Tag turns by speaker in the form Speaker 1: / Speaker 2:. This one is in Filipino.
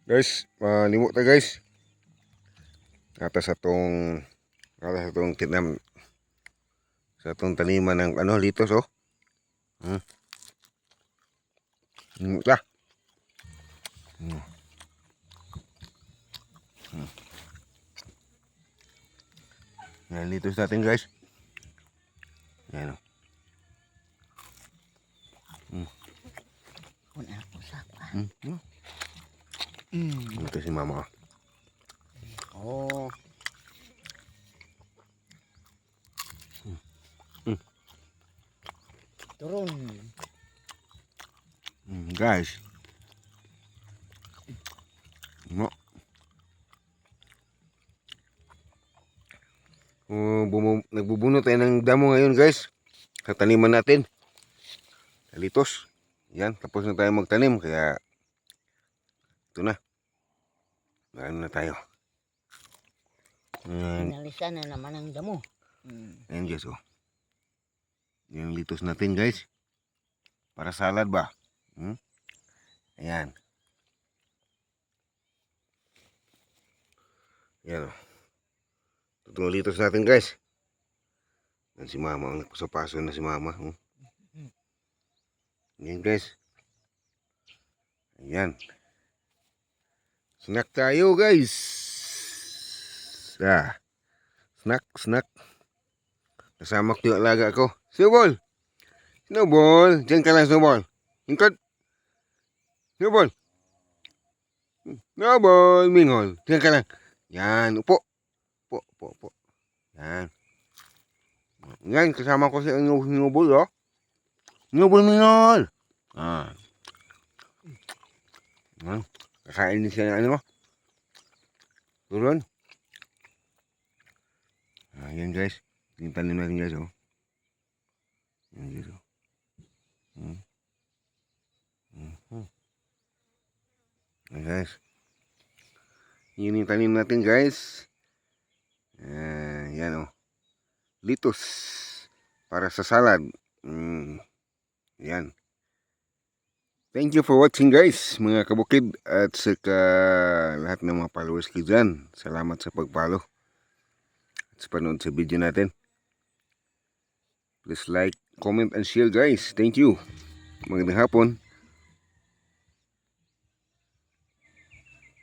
Speaker 1: Guys, manimo ta guys. Atas atong tinam sa atong taniman ng litos oh. Nimo ta. Yan litos natin guys. Yan oh.
Speaker 2: Una ako sapa.
Speaker 1: Ito si mama.
Speaker 2: Oh. Turun.
Speaker 1: Guys. No. Nagbubuno tayo ng damo ngayon guys. Sa taniman natin. Litos. Yan, tapos na tayo magtanim kaya ito na. Ano na tayo.
Speaker 2: Pinalisan na naman ang damo.
Speaker 1: Ayan guys oh. Yung litos natin guys. Para salad ba? Ayan. Ayan oh. Tutong litos natin guys. Yan si mama. Ang paso na si mama. Ayan guys. Ayan. Snack tayo guys. Snack. Kasama ko yung alaga ko. Snowball. Diyan ka lang Snowball. Ingkot. Snowball. Minghol. Diyan ka lang. Yan. Upo. Yan. Yan. Kasama ko si Snowball oh. Snowball Minghol. Kakain din siya ng turon. Yan guys. Yung tanim natin guys oh. Yan guys oh. Yan guys. Yun yung tanim natin guys. Yan oh. Litos. Para sa salad. Yan. Thank you for watching guys, mga kabukid at saka lahat ng mga followers ko dyan. Salamat sa pag-follow at sa panood sa video natin. Please like, comment, and share guys. Thank you. Magandang hapon.